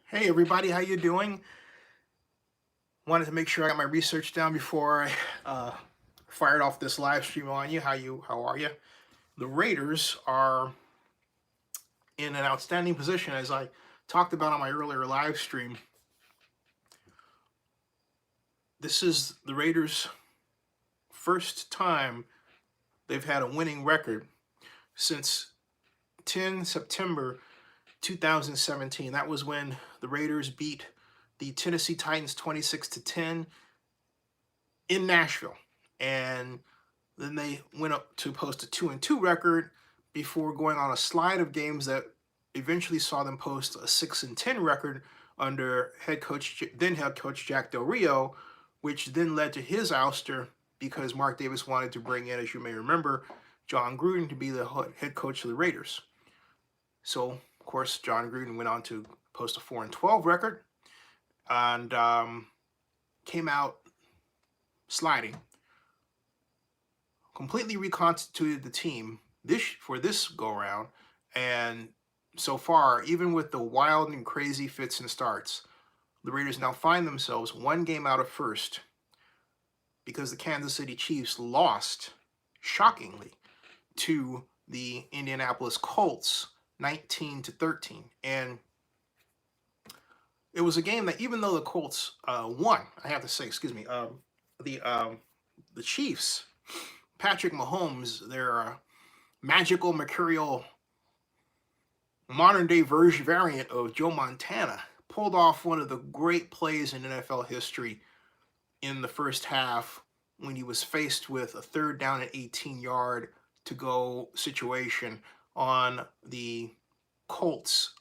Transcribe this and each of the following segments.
Hey everybody, how you doing? Wanted to make sure I got my research down before I fired off this live stream on you. How are you? The Raiders are in an outstanding position, as I talked about on my earlier live stream. This is the Raiders' first time they've had a winning record since 10 September 2017. That was when the Raiders beat the Tennessee Titans 26-10 in Nashville. And then they went up to post a 2-2 record before going on a slide of games that eventually saw them post a 6-10 record under then head coach Jack Del Rio, which then led to his ouster because Mark Davis wanted to bring in, as you may remember, John Gruden to be the head coach of the Raiders. So, of course, John Gruden went on to post a 4-12 record and came out sliding. Completely reconstituted the team for this go round, and so far, even with the wild and crazy fits and starts, the Raiders now find themselves one game out of first because the Kansas City Chiefs lost shockingly to the Indianapolis Colts 19-13. And it was a game that, even though the Colts won, I have to say, the Chiefs, Patrick Mahomes, their magical, mercurial, modern-day variant of Joe Montana, pulled off one of the great plays in NFL history in the first half when he was faced with a 3rd down and 18-yard to go situation on the Colts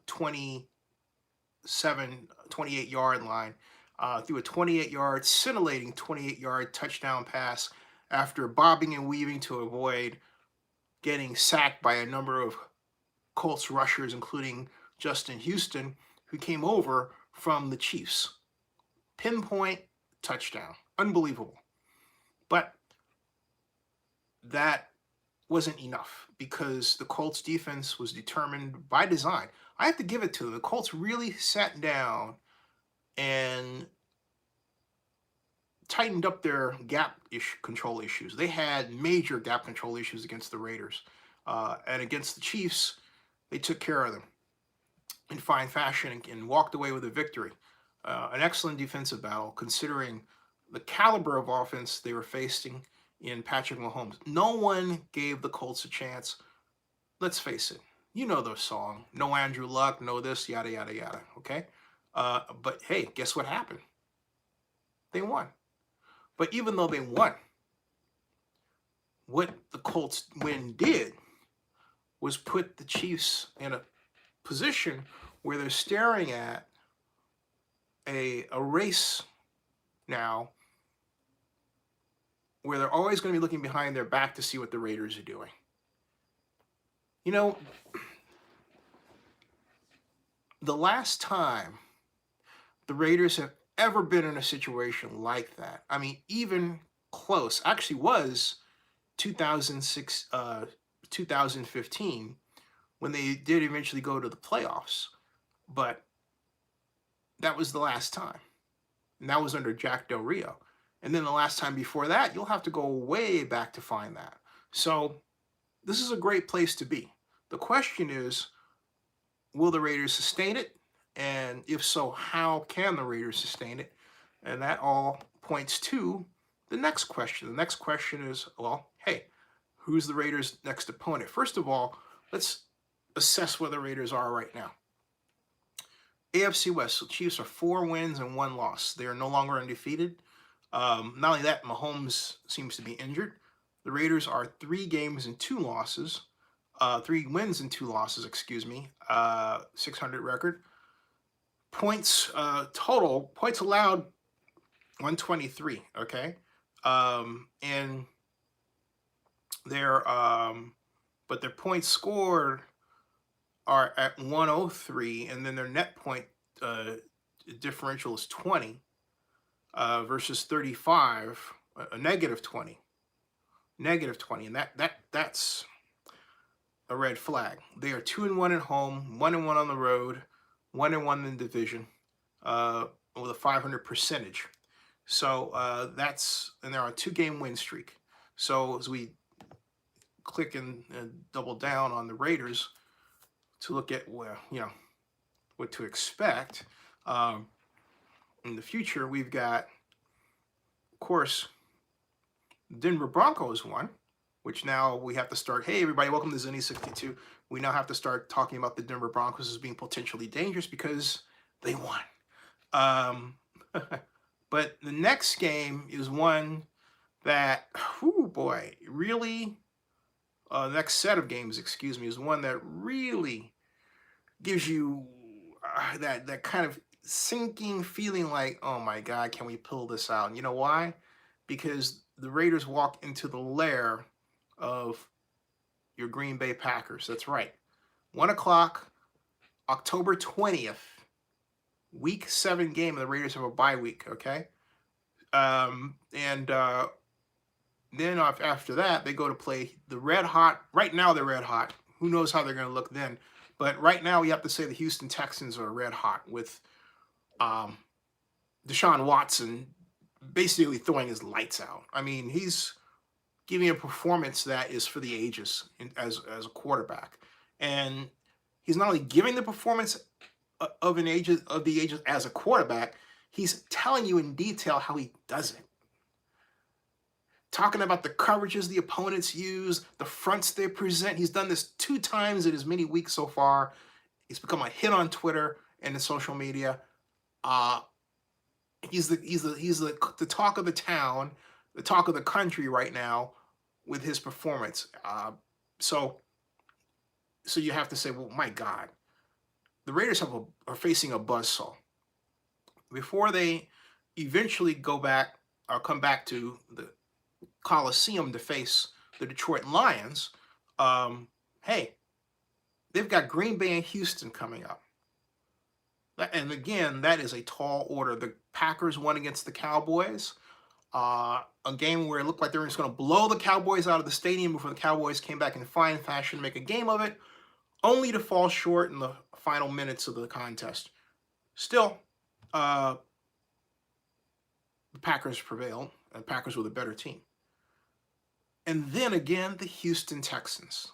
28-yard line, through a 28-yard, scintillating 28-yard touchdown pass after bobbing and weaving to avoid getting sacked by a number of Colts rushers, including Justin Houston, who came over from the Chiefs. Pinpoint touchdown. Unbelievable. But that wasn't enough because the Colts defense was determined by design. I have to give it to them. The Colts really sat down and tightened up their gap control issues. They had major gap control issues against the Raiders. And against the Chiefs, they took care of them in fine fashion and walked away with a victory. An excellent defensive battle considering the caliber of offense they were facing in Patrick Mahomes. No one gave the Colts a chance. Let's face it. You know the song. No Andrew Luck, no this, yada, yada, yada. Okay? But hey, guess what happened? They won. But even though they won, what the Colts win did was put the Chiefs in a position where they're staring at a race now where they're always going to be looking behind their back to see what the Raiders are doing. You know, the last time the Raiders have ever been in a situation like that, I mean, even close, actually was 2015, when they did eventually go to the playoffs. But that was the last time. And that was under Jack Del Rio. And then the last time before that, you'll have to go way back to find that. So this is a great place to be. The question is, will the Raiders sustain it? And if so, how can the Raiders sustain it? And that all points to the next question. The next question is, well, hey, who's the Raiders' next opponent? First of all, let's assess where the Raiders are right now. AFC West, the Chiefs are 4 wins and 1 loss. They are no longer undefeated. Not only that, Mahomes seems to be injured. The Raiders are 3 games and 2 losses. 3 wins and 2 losses, 600 record. Points total, points allowed, 123, okay? And their but their points scored are at 103, and then their net point differential is 20 versus 35, a negative 20, and that's a red flag. They are 2-1 at home, 1-1 on the road. 1-1 in the division, with a 500 percentage. So and they're on a 2-game win streak. So as we click and double down on the Raiders to look at what to expect in the future, we've got, of course, Denver Broncos won, which now we have to start. Hey, everybody, welcome to Zenny62. We now have to start talking about the Denver Broncos as being potentially dangerous because they won. But the next game is one that, boy, really, the next set of games, excuse me, is one that really gives you that kind of sinking feeling like, oh my God, can we pull this out? And you know why? Because the Raiders walk into the lair of your Green Bay Packers. That's right. 1 o'clock, October 20th, week 7 game, and the Raiders have a bye week, okay? Then after that, they go to play the red hot. Right now, they're red hot. Who knows how they're going to look then? But right now, we have to say the Houston Texans are red hot with Deshaun Watson basically throwing his lights out. I mean, he's giving a performance that is for the ages as a quarterback. And he's not only giving the performance of the ages as a quarterback, he's telling you in detail how he does it. Talking about the coverages the opponents use, the fronts they present. He's done this 2 times in as many weeks so far. He's become a hit on Twitter and the social media. He's the talk of the town, the talk of the country right now with his performance. So you have to say, well, my God, the Raiders are facing a buzzsaw. Before they eventually come back to the Coliseum to face the Detroit Lions, hey, they've got Green Bay and Houston coming up. And again, that is a tall order. The Packers won against the Cowboys, a game where it looked like they were just going to blow the Cowboys out of the stadium before the Cowboys came back in fine fashion, make a game of it, only to fall short in the final minutes of the contest. Still, the Packers prevailed, and the Packers were the better team. And then again, the Houston Texans.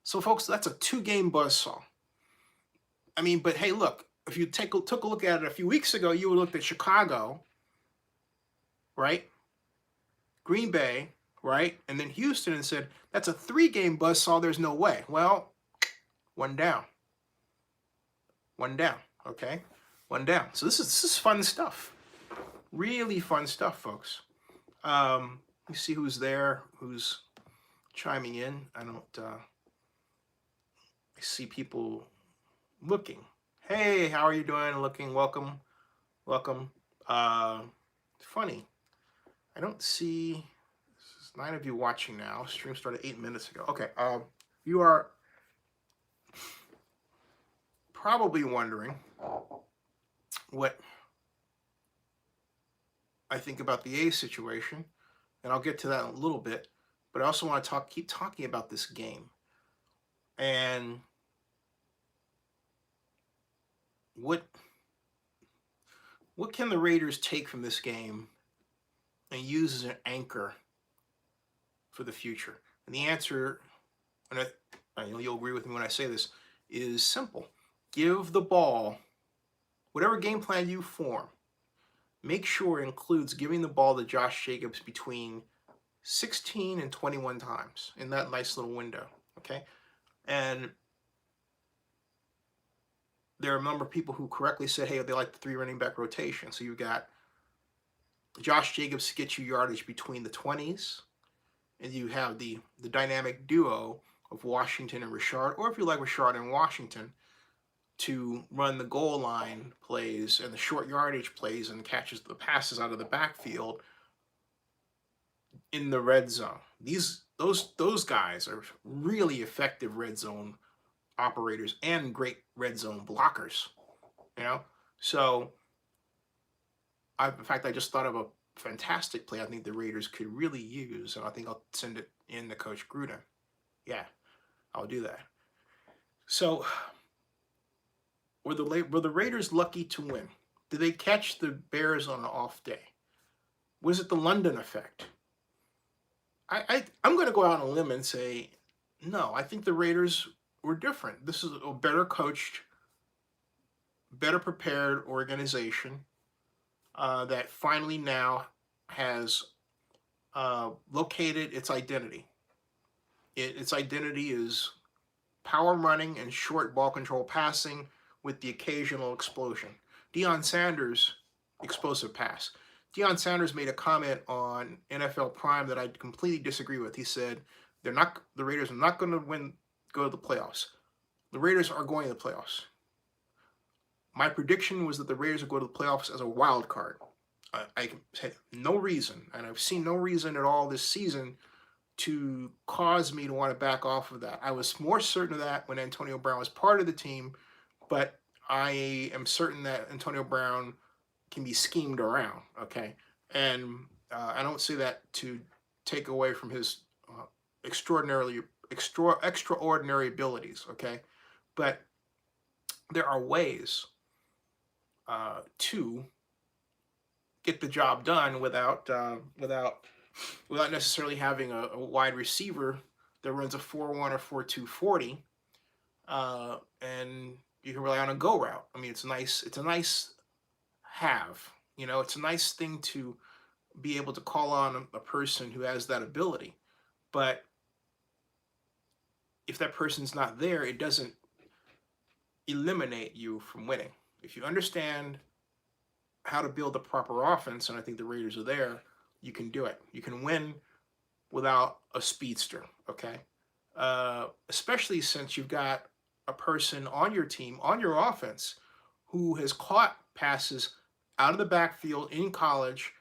So, folks, that's a 2-game buzzsaw. I mean, but hey, look, if you took a look at it a few weeks ago, you would look at Chicago, right? Green Bay, right? And then Houston and said, that's a 3-game buzzsaw. There's no way. Well, one down. One down, okay? One down. So this is fun stuff. Really fun stuff, folks. Let me see who's there, who's chiming in. I see people looking. Hey, how are you doing? Looking. Welcome. Funny. I don't see. There's 9 of you watching now. Stream started 8 minutes ago. Okay. You are probably wondering what I think about the A situation, and I'll get to that in a little bit. But I also want to keep talking about this game and what can the Raiders take from this game and use as an anchor for the future? And the answer, and you'll agree with me when I say this, is simple. Give the ball, whatever game plan you form, make sure it includes giving the ball to Josh Jacobs between 16 and 21 times in that nice little window, okay? And there are a number of people who correctly said, hey, they like the 3 running back rotation. So you've got Josh Jacobs to get you yardage between the 20s, and you have the dynamic duo of Washington and Richard, or if you like Richard and Washington, to run the goal line plays and the short yardage plays and catches the passes out of the backfield in the red zone. Those guys are really effective red zone operators and great red zone blockers, So, in fact, I just thought of a fantastic play I think the Raiders could really use, and I think I'll send it in to Coach Gruden. Yeah, I'll do that. So, were the Raiders lucky to win? Did they catch the Bears on an off day? Was it the London effect? I'm going to go out on a limb and say no. I think the Raiders were different. This is a better coached, better prepared organization that finally now has located its identity. Its identity is power running and short ball control passing with the occasional explosion. Deion Sanders, explosive pass. Deion Sanders made a comment on NFL Prime that I completely disagree with. He said the Raiders are not going to go to the playoffs. The Raiders are going to the playoffs. My prediction was that the Raiders would go to the playoffs as a wild card. I had no reason, and I've seen no reason at all this season to cause me to want to back off of that. I was more certain of that when Antonio Brown was part of the team, but I am certain that Antonio Brown can be schemed around, okay? And I don't say that to take away from his extraordinary abilities, okay? But there are ways to get the job done without necessarily having a wide receiver that runs a 4.1 or 4.2 40, and you can rely on a go route. I mean, it's a nice have. You know, it's a nice thing to be able to call on a person who has that ability. But if that person's not there, it doesn't eliminate you from winning. If you understand how to build the proper offense, and I think the Raiders are there, you can do it. You can win without a speedster, okay? Especially since you've got a person on your team, on your offense, who has caught passes out of the backfield in college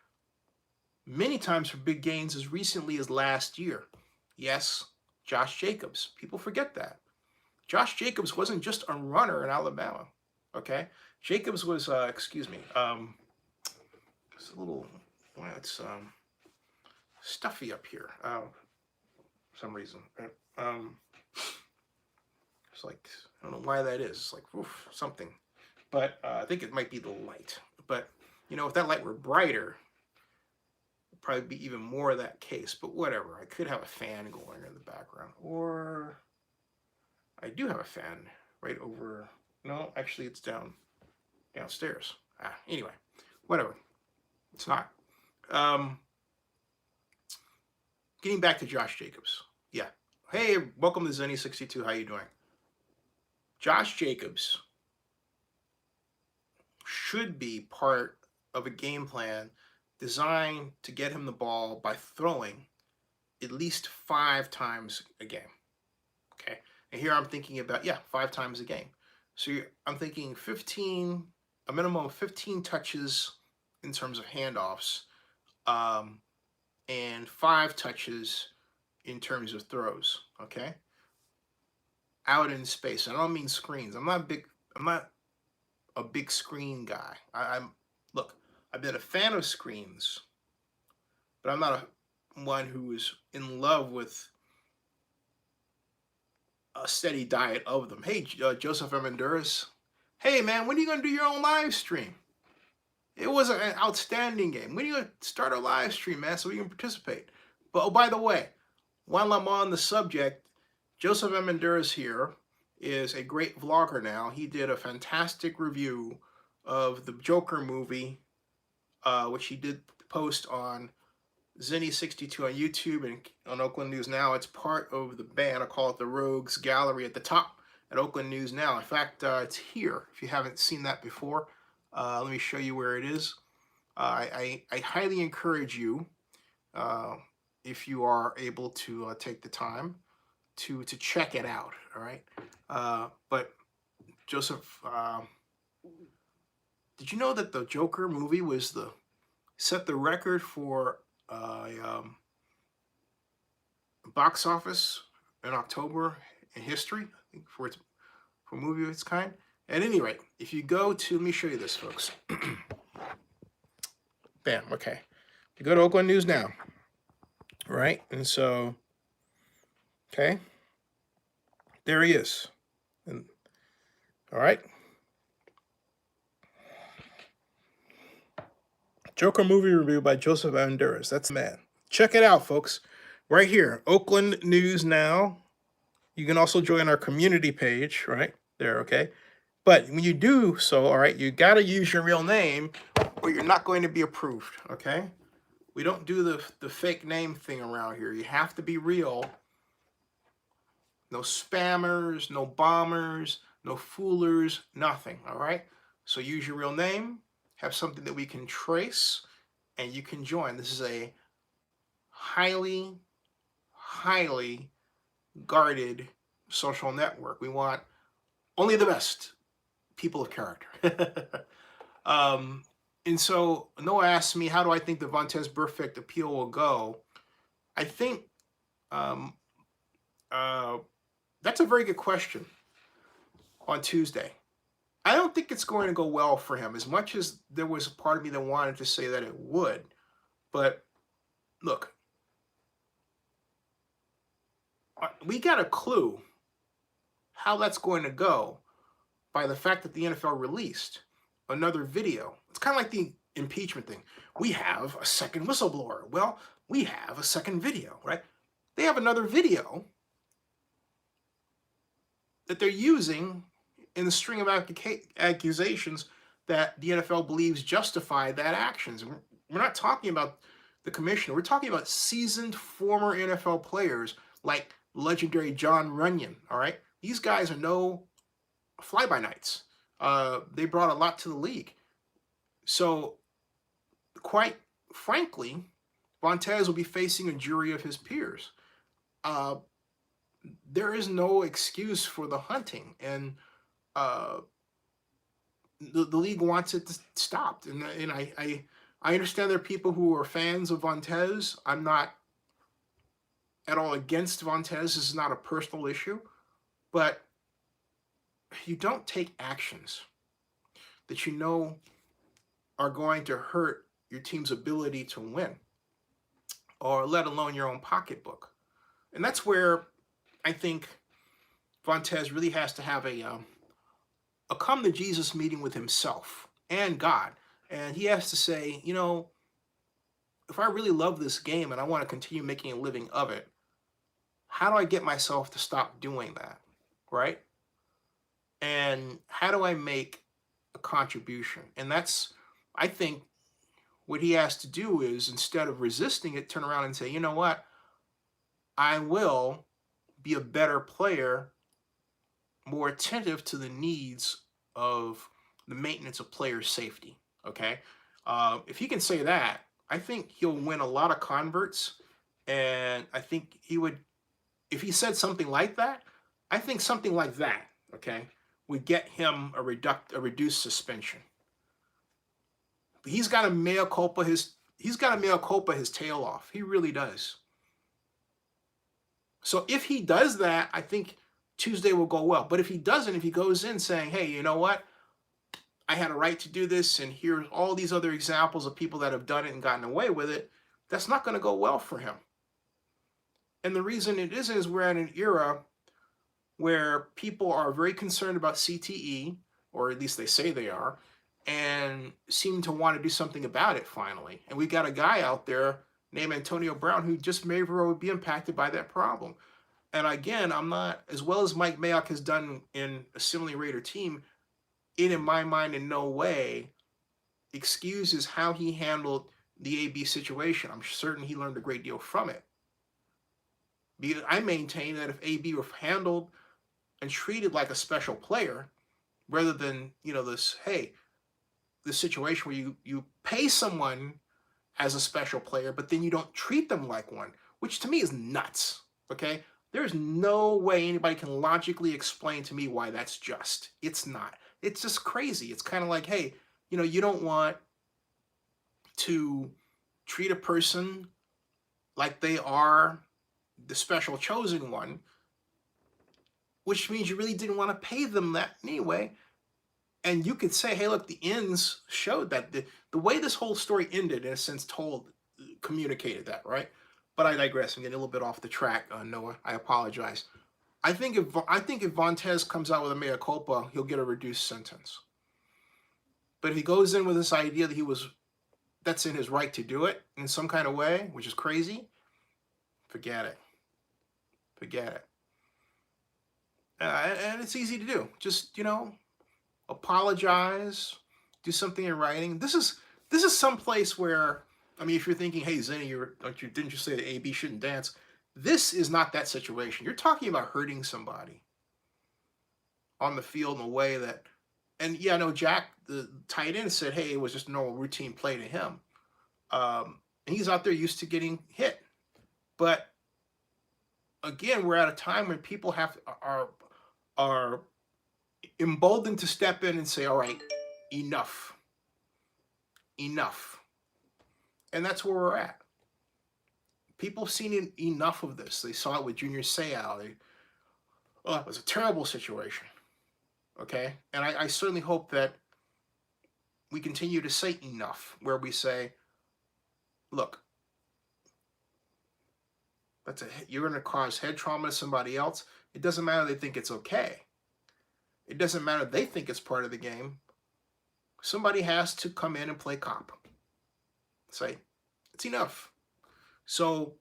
many times for big gains as recently as last year. Yes, Josh Jacobs. People forget that. Josh Jacobs wasn't just a runner in Alabama, okay? Jacobs was, it's a little, well, it's stuffy up here for some reason. It's like, I don't know why that is. It's like, oof, something. But I think it might be the light. But, you know, if that light were brighter, it'd probably be even more of that case. But whatever. I could have a fan going in the background. Or I do have a fan right over. No, actually, it's downstairs. Anyway, whatever. It's not. Getting back to Josh Jacobs. Yeah. Hey, welcome to Zenny62. How you doing? Josh Jacobs should be part of a game plan designed to get him the ball by throwing at least 5 times a game. Okay. And here I'm thinking about, 5 times a game. So I'm thinking a minimum of 15 touches in terms of handoffs, and 5 touches in terms of throws, okay? Out in space. I don't mean screens. I'm not a big screen guy. Look, I've been a fan of screens, but I'm not one who is in love with a steady diet of them. Hey, Joseph Amenduras. Hey, man, when are you going to do your own live stream? It was an outstanding game. When are you going to start a live stream, man, so we can participate? But, oh, by the way, while I'm on the subject, Joseph Amenduras here is a great vlogger now. He did a fantastic review of the Joker movie, which he did post on Zenny62 on YouTube and on Oakland News Now. It's part of the band. I call it the Rogues Gallery at the top at Oakland News Now. In fact, it's here. If you haven't seen that before, let me show you where it is. I highly encourage you, if you are able to take the time to check it out. All right. But Joseph, did you know that the Joker movie set the record for box office in October in history? I think for a movie of its kind. At any rate, if you go to, let me show you this, folks. Bam. Okay. You go to Oakland News Now, right? And so, okay, there he is. And all right, Joker movie review by Joseph Banderas. That's the man. Check it out, folks. Right here, Oakland News Now. You can also join our community page right there, okay? But when you do so, all right, you got to use your real name or you're not going to be approved, okay? We don't do the fake name thing around here. You have to be real. No spammers, no bombers, no foolers, nothing, all right? So use your real name, have something that we can trace, and you can join. This is a highly, highly guarded social network. We want only the best people of character. And so Noah asked me, how do I think the Vontaze Burfict appeal will go? I think that's a very good question on Tuesday. I don't think it's going to go well for him, as much as there was a part of me that wanted to say that it would. But look, we got a clue how that's going to go by the fact that the NFL released another video. It's kind of like the impeachment thing. We have a second whistleblower. Well, we have a second video, right? They have another video that they're using in the string of accusations that the NFL believes justify that actions. We're not talking about the commissioner. We're talking about seasoned former NFL players like legendary John Runyon, all right? These guys are no fly-by-nights. They brought a lot to the league. So, quite frankly, Vontaze will be facing a jury of his peers. There is no excuse for the hunting, and the league wants it to stop. And I understand there are people who are fans of Vontaze. I'm not at all against Vontaze. This is not a personal issue, but you don't take actions that you know are going to hurt your team's ability to win, or let alone your own pocketbook. And that's where I think Vontaze really has to have a come to Jesus meeting with himself and God. And he has to say, you know, if I really love this game and I want to continue making a living of it, how do I get myself to stop doing that, right? And how do I make a contribution? And that's, I think, what he has to do is, instead of resisting it, turn around and say, you know what? I will be a better player, more attentive to the needs of the maintenance of player safety, okay? If he can say that, I think he'll win a lot of converts. And I think he would, if he said something like that, I think something like that, okay, would get him a reduced suspension. But he's got to mea culpa his tail off. He really does. So if he does that, I think Tuesday will go well. But if he doesn't, if he goes in saying, hey, you know what? I had a right to do this, and here's all these other examples of people that have done it and gotten away with it, that's not going to go well for him. And the reason it isn't is we're at an era where people are very concerned about CTE, or at least they say they are, and seem to want to do something about it finally. And we got a guy out there named Antonio Brown who just may very well be impacted by that problem. And again, I'm not, as well as Mike Mayock has done in assembling Raider team, it in my mind in no way excuses how he handled the AB situation. I'm certain he learned a great deal from it. Because I maintain that if AB were handled and treated like a special player, rather than, you know, this situation where you pay someone as a special player, but then you don't treat them like one, which to me is nuts, okay? There's no way anybody can logically explain to me why that's just. It's not. It's just crazy. It's kind of like, hey, you know, you don't want to treat a person like they are the special chosen one, which means you really didn't want to pay them that anyway. And you could say, hey, look, the ends showed that. The way this whole story ended, in a sense, communicated that, right? But I digress. I'm getting a little bit off the track, Noah. I apologize. I think if Vontaze comes out with a mea culpa, he'll get a reduced sentence. But if he goes in with this idea that he was that's in his right to do it in some kind of way, which is crazy, forget it. Forget it. And it's easy to do. Just, apologize, do something in writing. This is some place where, I mean, if you're thinking, hey, Zenny, didn't you say that AB shouldn't dance? This is not that situation. You're talking about hurting somebody on the field in a way that, and yeah, I know Jack, the tight end, said, hey, it was just a normal routine play to him. And he's out there used to getting hit. But again, we're at a time when people are emboldened to step in and say, all right, enough. And that's where we're at. People have seen enough of this. They saw it with Junior Seau. It was a terrible situation. Okay? And I certainly hope that we continue to say enough, where we say, look, you're going to cause head trauma to somebody else. It doesn't matter they think it's okay. It doesn't matter they think it's part of the game. Somebody has to come in and play cop. Say, it's enough. So,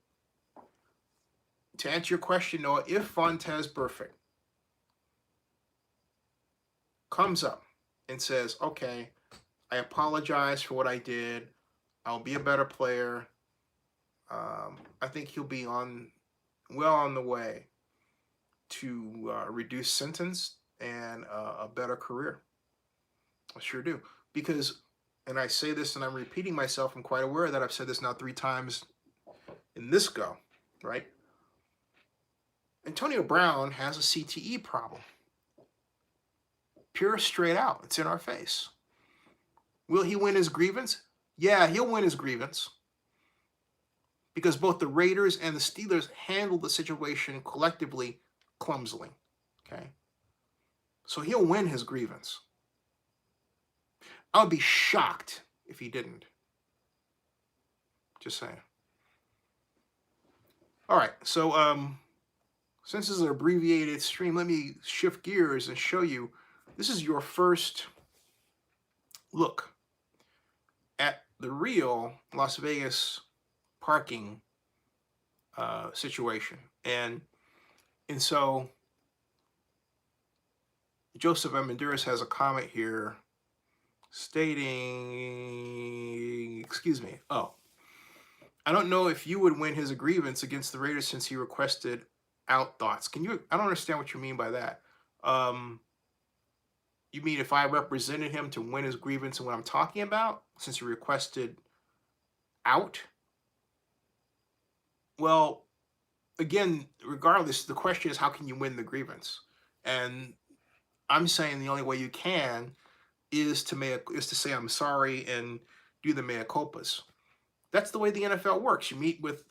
to answer your question, Noah, if Vontaze Burfict comes up and says, okay, I apologize for what I did. I'll be a better player. I think he'll be well on the way to reduce sentence and a better career. I sure do. Because, and I say this and I'm repeating myself, I'm quite aware that I've said this now 3 times in this go, right? Antonio Brown has a CTE problem. Pure straight out. It's in our face. Will he win his grievance? Yeah, he'll win his grievance. Because both the Raiders and the Steelers handled the situation collectively clumsily. Okay? So he'll win his grievance. I would be shocked if he didn't. Just saying. All right, so since this is an abbreviated stream, let me shift gears and show you. This is your first look at the real Las Vegas parking situation. And so Joseph Amenduras has a comment here stating, I don't know if you would win his grievance against the Raiders since he requested out thoughts. I don't understand what you mean by that. You mean if I represented him to win his grievance and what I'm talking about, since he requested out? Well, again, regardless, the question is how can you win the grievance? And I'm saying the only way you can is to say I'm sorry and do the mea culpas. That's the way the NFL works. You meet with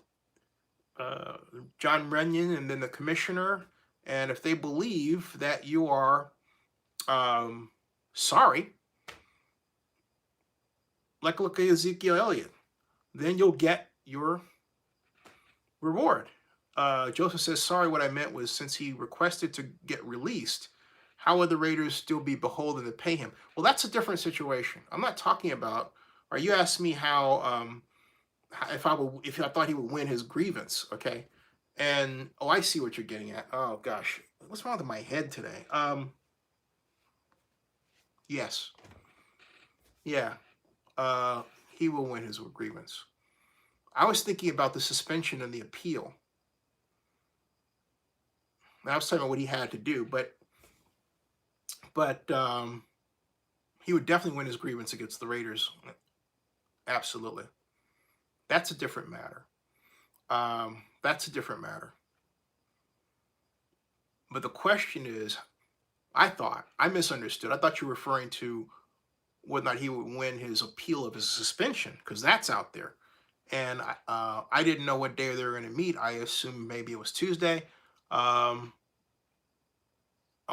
John Runyon and then the commissioner, and if they believe that you are sorry, like look at Ezekiel Elliott, then you'll get your reward. Joseph says, sorry, what I meant was since he requested to get released, how would the Raiders still be beholden to pay him? Well, that's a different situation. I'm not talking about, or you asked me how, if I thought he would win his grievance, okay? And, I see what you're getting at. Oh, gosh. What's wrong with my head today? Yes. Yeah. He will win his grievance. I was thinking about the suspension and the appeal. I was talking about what he had to do, but he would definitely win his grievance against the Raiders. Absolutely. That's a different matter. But the question is, I misunderstood. I thought you were referring to whether or not he would win his appeal of his suspension, because that's out there. And I didn't know what day they were going to meet. I assumed maybe it was Tuesday. I'll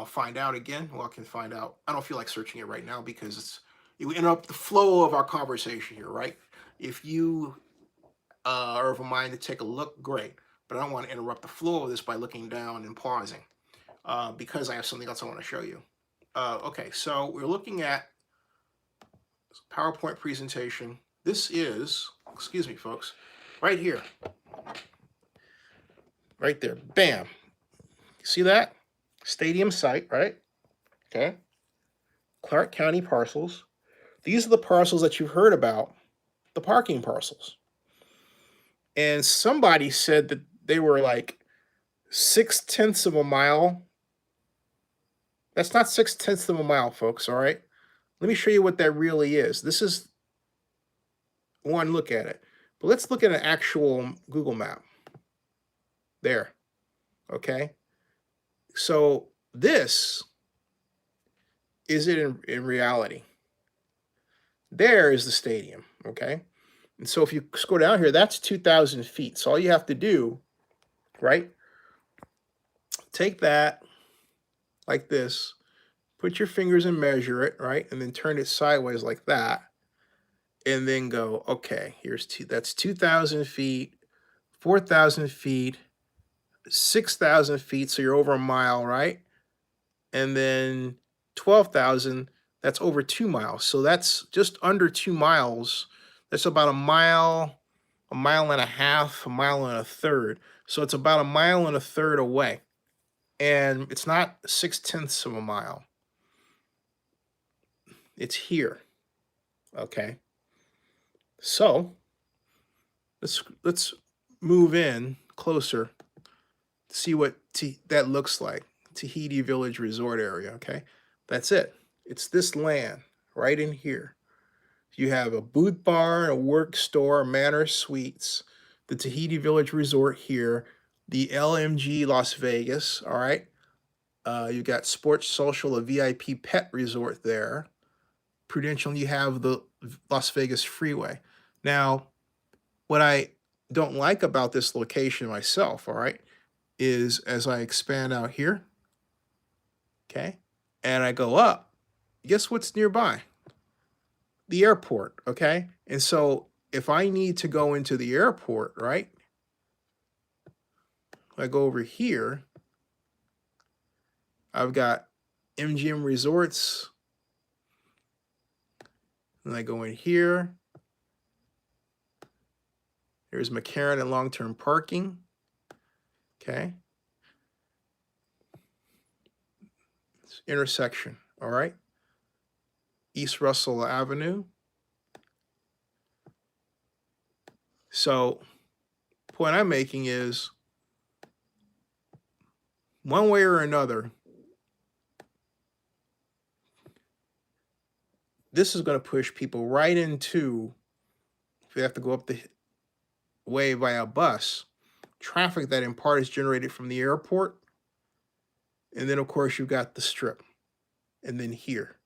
find out again. Well, I can find out. I don't feel like searching it right now because it would interrupt the flow of our conversation here, right? If you are of a mind to take a look, great. But I don't want to interrupt the flow of this by looking down and pausing because I have something else I want to show you. Okay, so we're looking at a PowerPoint presentation This is, excuse me, folks, right here. Right there. Bam. See that? Stadium site, right? Okay. Clark County parcels. These are the parcels that you've heard about, the parking parcels. And somebody said that they were like 6/10 of a mile. That's not 6/10 of a mile, folks, all right? Let me show you what that really is. This is one look at it. But let's look at an actual Google map. There. Okay. So this is it in reality. There is the stadium. Okay. And so if you scroll down here, that's 2,000 feet. So all you have to do, right? Take that like this, put your fingers and measure it, right? And then turn it sideways like that. And then go, okay, that's 2,000 feet, 4,000 feet, 6,000 feet. So you're over a mile, right? And then 12,000, that's over 2 miles. So that's just under 2 miles. That's about a mile and a half, a mile and a third. So it's about a mile and a third away. And it's not 6/10 of a mile. It's here. Okay. So let's move in closer, see what that looks like. Tahiti Village Resort area. Okay. That's it. It's this land right in here. You have a Boot Barn, a Work Store, Manor Suites, the Tahiti Village Resort here, the LMG Las Vegas, all right? You got Sports Social, a VIP pet resort there. Prudential, you have the Las Vegas Freeway. Now, what I don't like about this location myself, all right, is as I expand out here, okay, and I go up, guess what's nearby? The airport, okay? And so if I need to go into the airport, right? I go over here, I've got MGM Resorts, and I go in here. There's McCarran and long-term parking, okay? It's intersection, all right? East Russell Avenue. So point I'm making is one way or another, this is going to push people right into, if you have to go up the way via bus, traffic that in part is generated from the airport. And then, of course, you've got the strip. And then here.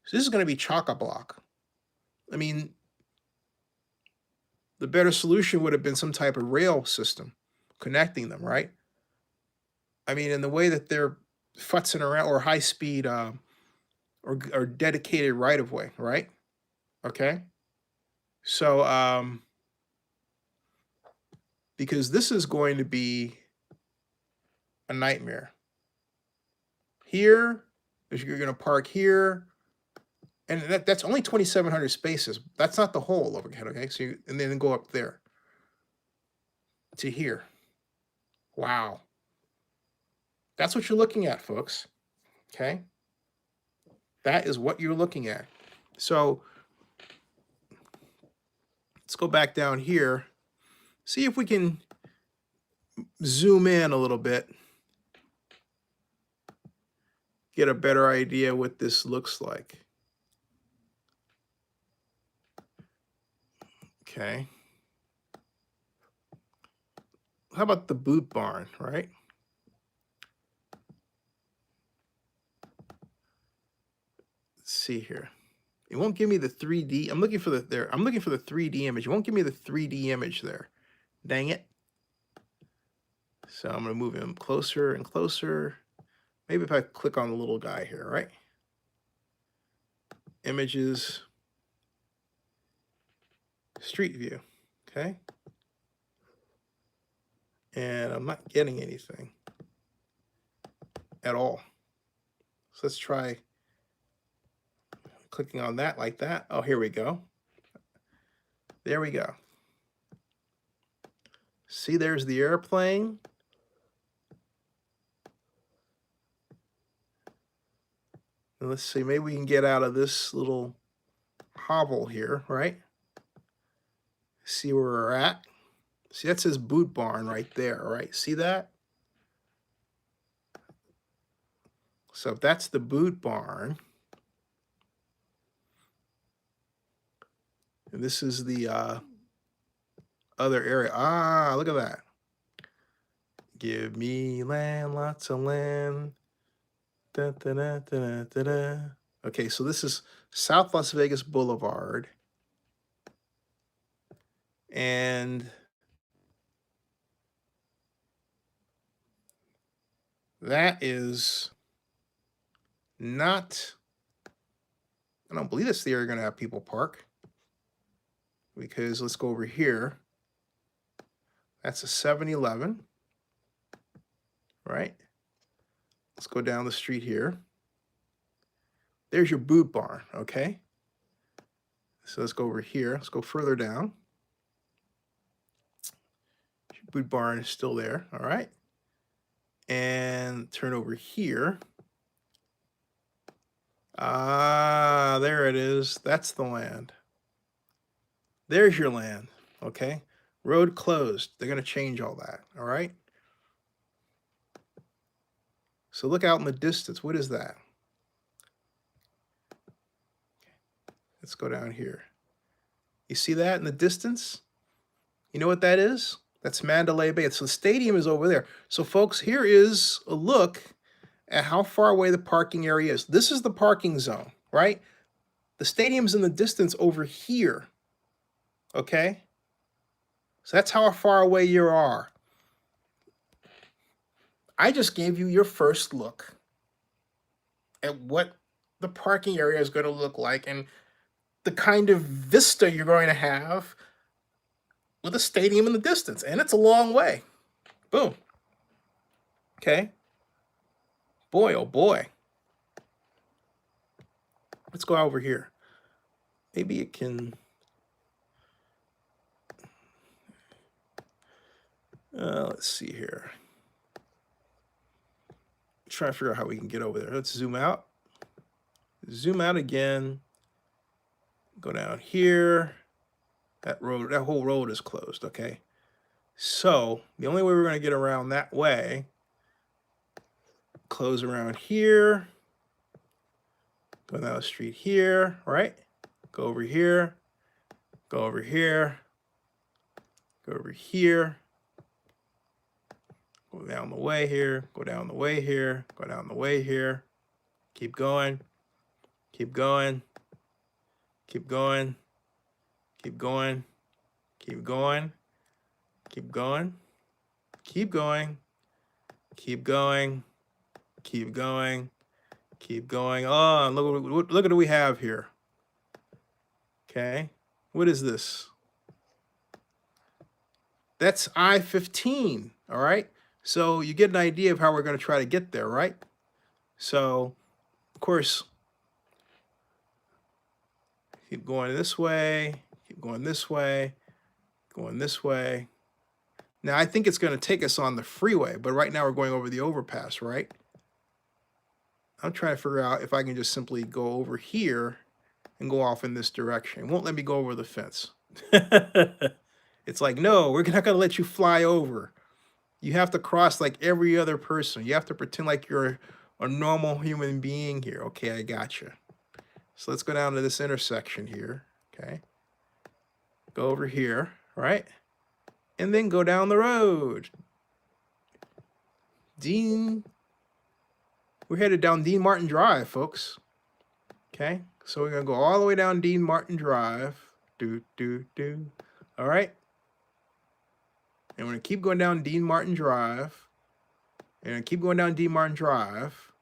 So this is going to be chock-a-block. I mean, the better solution would have been some type of rail system connecting them, right? I mean, in the way that they're futzing around, or high-speed or dedicated right-of-way, right? Okay? So, because this is going to be a nightmare. Here, you're going to park here, and that's only 2,700 spaces. That's not the whole overhead, okay? So and then go up there to here. Wow. That's what you're looking at, folks. Okay? That is what you're looking at. So let's go back down here. See if we can zoom in a little bit. Get a better idea what this looks like. Okay. How about the Boot Barn, right? Let's see here. It won't give me the 3D. I'm looking for the 3D image. It won't give me the 3D image there. Dang it. So I'm going to move him closer and closer. Maybe if I click on the little guy here, right? Images. Street view. Okay. And I'm not getting anything at all. So let's try clicking on that like that. Oh, here we go. There we go. See, there's the airplane. And let's see, maybe we can get out of this little hovel here, right? See where we're at. See, that says boot barn right there, right? See that? So if that's the boot barn, and this is the other area. Ah, look at that. Give me land, lots of land. Da, da, da, da, da, da. Okay, so this is South Las Vegas Boulevard. And that is not, I don't believe that's the area going to have people park. Because let's go over here. That's a 7-Eleven, right? Let's go down the street here. There's your boot barn, okay? So let's go over here. Let's go further down. Your boot barn is still there, all right? And turn over here. Ah, there it is. That's the land. There's your land, okay? Road closed. They're going to change all that, all right? So look out in the distance. What is that? Let's go down here. You see that in the distance? You know what that is? That's Mandalay Bay. So the stadium is over there. So folks, here is a look at how far away the parking area is. This is the parking zone, right? The stadium's in the distance over here, okay? So that's how far away you are. I just gave you your first look at what the parking area is going to look like and the kind of vista you're going to have with a stadium in the distance. And it's a long way. Boom. Okay. Boy, oh boy. Let's go over here. Maybe it can... let's see here. Try to figure out how we can get over there. Let's zoom out. Zoom out again. Go down here. That road, that whole road is closed, okay? So the only way we're going to get around that way, close around here, go down the street here, right? Go over here, go over here, go over here, go down the way here, go down the way here, go down the way here, keep going, keep going, keep going, keep going, keep going, keep going, keep going, keep going, keep going, keep going. Oh, look at what we have here. Okay, what is this? That's I-15, all right? So you get an idea of how we're going to try to get there, right? So, of course, keep going this way, keep going this way, going this way. Now, I think it's going to take us on the freeway, but right now we're going over the overpass, right? I'm trying to figure out if I can just simply go over here and go off in this direction. It won't let me go over the fence. It's like, no, we're not going to let you fly over. You have to cross like every other person. You have to pretend like you're a normal human being here. Okay, I got you. So let's go down to this intersection here. Okay. Go over here, right? And then go down the road. We're headed down Dean Martin Drive, folks. Okay. So we're going to go all the way down Dean Martin Drive. All right. And we're going to keep going down Dean Martin Drive. And keep going down Dean Martin Drive.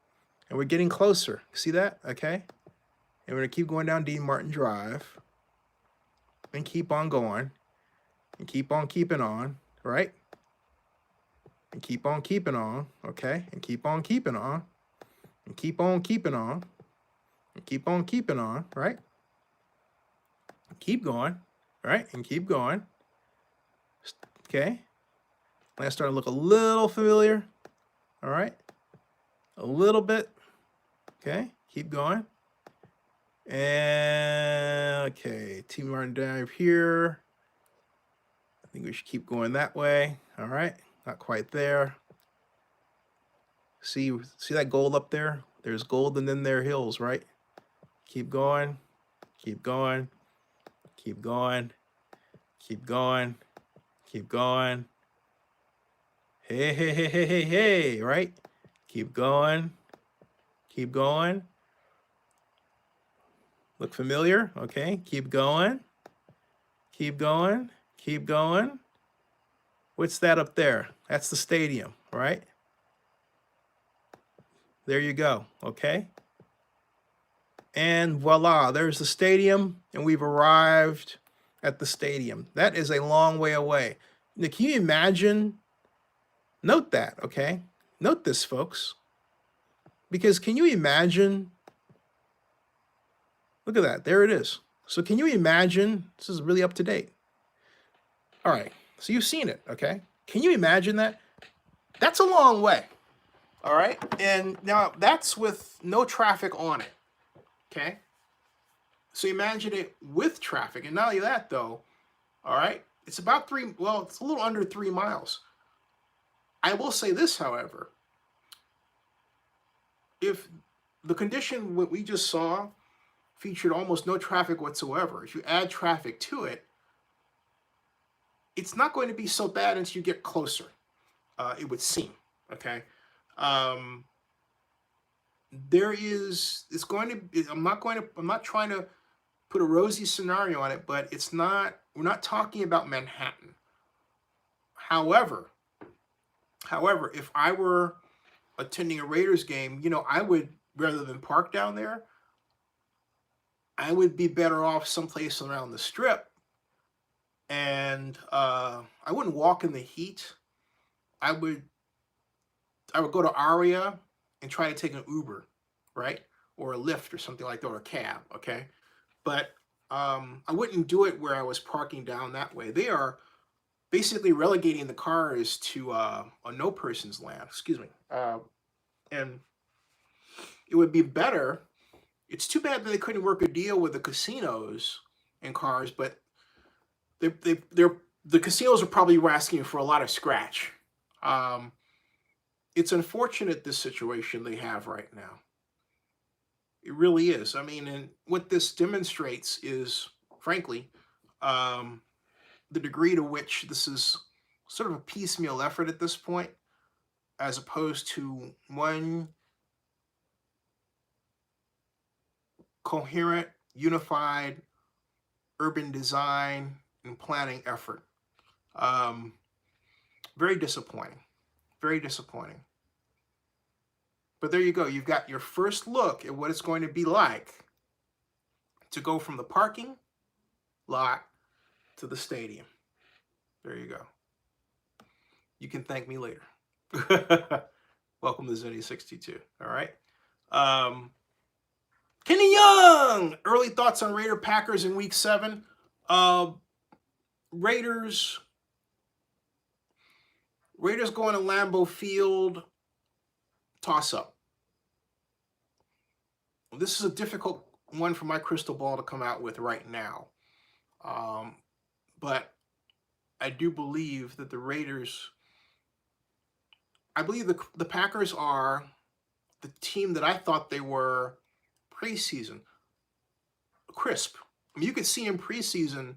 And we're getting closer. See that? Okay. And we're going to keep going down Dean Martin Drive. And keep on going. And keep on keeping on. Right? And keep on keeping on. Okay. And keep on keeping on. And keep on keeping on. And keep on keeping on. Right? Keep going. All right, and keep going. Okay. Now starting to look a little familiar. All right. A little bit. Okay, keep going. And okay, T Martin Drive here. I think we should keep going that way. All right, not quite there. See that gold up there? There's gold and then there are hills, right? Keep going, keep going, keep going, keep going, keep going. Hey, hey, hey, hey, hey, hey, right? Keep going, keep going. Look familiar? Okay, keep going, keep going, keep going. What's that up there? That's the stadium, right? There you go, okay? And voila, there's the stadium, and we've arrived at the stadium. That is a long way away. Now, can you imagine? Note that, okay? Note this, folks. Because can you imagine? Look at that, there it is. So can you imagine? This is really up to date. All right, so you've seen it, okay? Can you imagine that? That's a long way, all right? And now that's with no traffic on it. Okay, so imagine it with traffic, and not only that though, all right, it's about it's a little under 3 miles. I will say this, however, if the condition what we just saw featured almost no traffic whatsoever, if you add traffic to it, it's not going to be so bad until you get closer, it would seem, okay? It's going to, I'm not trying to put a rosy scenario on it, but we're not talking about Manhattan. However, if I were attending a Raiders game, I would, rather than park down there, I would be better off someplace around the Strip, and I wouldn't walk in the heat. I would go to Aria and try to take an Uber, right? Or a Lyft or something like that, or a cab, okay? But I wouldn't do it where I was parking down that way. They are basically relegating the cars to a no person's land, excuse me. And it would be better. It's too bad that they couldn't work a deal with the casinos and cars, but the casinos are probably asking for a lot of scratch. It's unfortunate, this situation they have right now. It really is. I mean, and what this demonstrates is, frankly, the degree to which this is sort of a piecemeal effort at this point, as opposed to one coherent, unified urban design and planning effort. Very disappointing. Very disappointing. But there you go. You've got your first look at what it's going to be like to go from the parking lot to the stadium. There you go. You can thank me later. Welcome to Zenny62. All right. Kenny Young, early thoughts on Raider Packers in Week 7. Raiders going to Lambeau Field. Toss up. This is a difficult one for my crystal ball to come out with right now. But I do believe that the Raiders, I believe the Packers are the team that I thought they were preseason. Crisp. I mean, you could see in preseason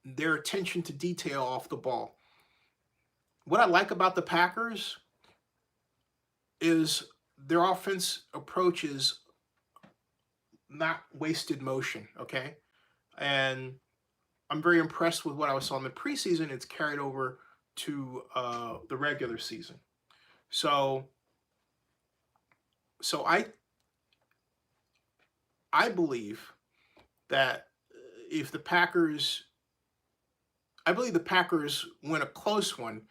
their attention to detail off the ball. What I like about the Packers is their offense approach is not wasted motion, okay? And I'm very impressed with what I saw in the preseason. It's carried over to the regular season. So I believe that if the Packers, I believe the Packers win a close one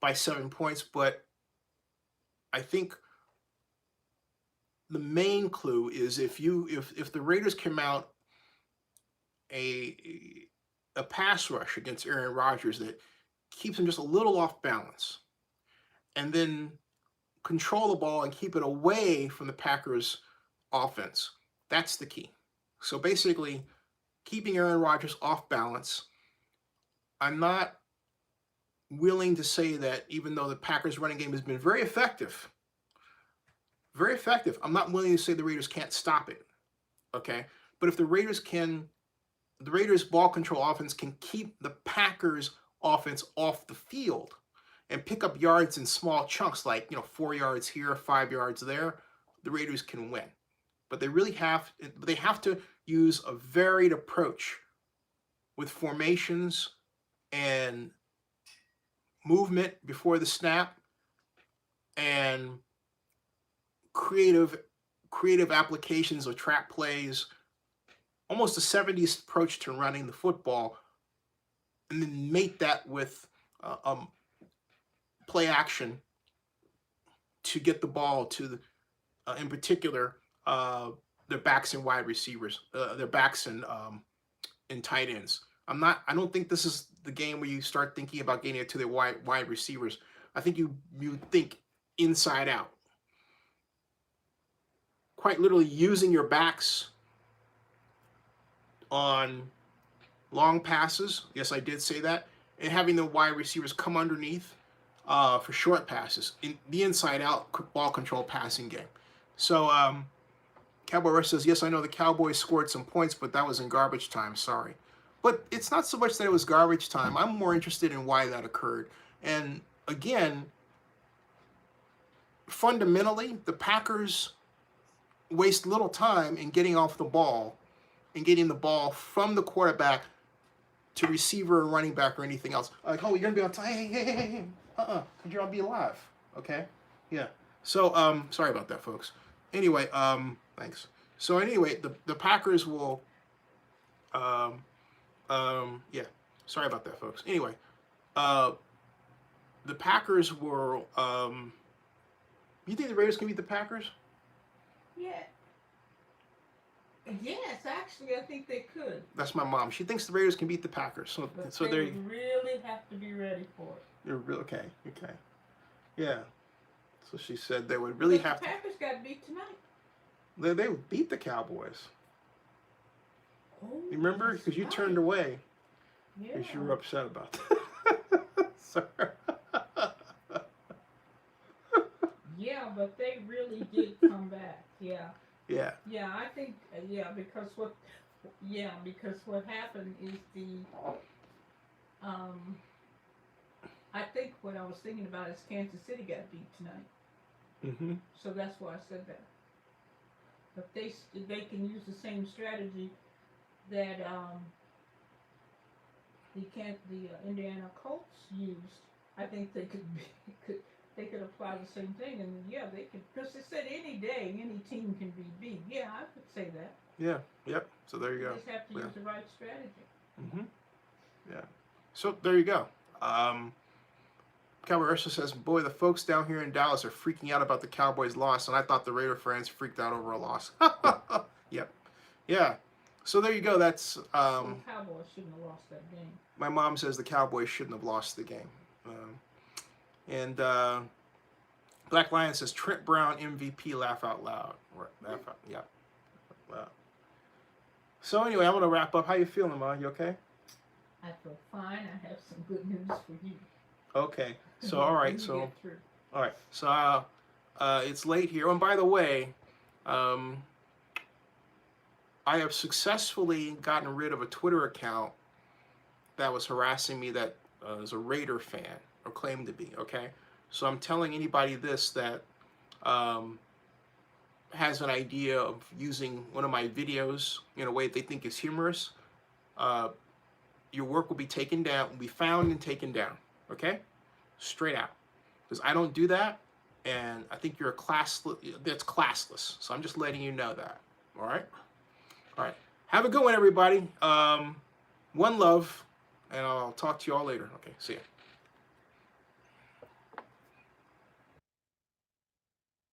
by 7 points, but I think the main clue is if the Raiders come out a pass rush against Aaron Rodgers that keeps him just a little off balance, and then control the ball and keep it away from the Packers offense. That's the key. So basically, keeping Aaron Rodgers off balance. I'm not willing to say that even though the Packers running game has been very effective, I'm not willing to say the Raiders can't stop it. Okay? But if the Raiders ball control offense can keep the Packers offense off the field and pick up yards in small chunks, like 4 yards here, 5 yards there, the Raiders can win. But they have to use a varied approach with formations and movement before the snap and creative applications of trap plays, almost a 70s approach to running the football, and then mate that with play action to get the ball to in particular their backs and wide receivers, their backs and tight ends. I don't think this is the game where you start thinking about getting it to the wide receivers. I think you think inside out. Quite literally using your backs on long passes. Yes, I did say that. And having the wide receivers come underneath for short passes. In the inside out ball control passing game. So Cowboy Rush says, yes, I know the Cowboys scored some points, but that was in garbage time. Sorry. But it's not so much that it was garbage time. I'm more interested in why that occurred. And again, fundamentally, the Packers waste little time in getting off the ball and getting the ball from the quarterback to receiver or running back or anything else. Like, oh, you're going to be on time. Hey. Because you're going to be alive. Okay? Yeah. So, sorry about that, folks. Anyway, thanks. So anyway, the Packers will... yeah, sorry about that, folks. Anyway, the Packers were, you think the Raiders can beat the Packers? Yeah. Yes, actually, I think they could. That's my mom. She thinks the Raiders can beat the Packers. So they really have to be ready for it. They're real okay. Yeah. So she said they would really have to. The Packers got beat tonight. They would beat the Cowboys. Oh, remember? Because you turned away. Yeah. Because you were upset about that. Sorry. Yeah, but they really did come back. Yeah. Yeah. Yeah, I think. Because what happened is I think what I was thinking about is Kansas City got beat tonight. Mm-hmm. So that's why I said that. But they can use the same strategy that the Indiana Colts used. I think they could apply the same thing, and yeah, they could, because they said any day any team can be beat. Yeah, I could say that. Yeah. Yep. So there you go. You just have to use the right strategy. Mm-hmm. Yeah. So there you go. Cowboy Ursula says, boy, the folks down here in Dallas are freaking out about the Cowboys' loss, and I thought the Raider fans freaked out over a loss. Yep. Yeah. So there you go. That's the Cowboys shouldn't have lost that game. My mom says the Cowboys shouldn't have lost the game. And Black Lion says Trent Brown MVP, laugh out loud. Yeah. Wow. So anyway, I'm gonna wrap up. How you feeling, Ma? You okay? I feel fine. I have some good news for you. Okay. So all right. So it's late here. And by the way, I have successfully gotten rid of a Twitter account that was harassing me that is a Raider fan, or claimed to be, okay? So I'm telling anybody this that has an idea of using one of my videos in a way that they think is humorous, your work will be taken down, will be found and taken down, okay? Straight out. Because I don't do that, and I think you're that's classless. So I'm just letting you know that, all right? All right. Have a good one, everybody. One love, and I'll talk to you all later. Okay, see ya.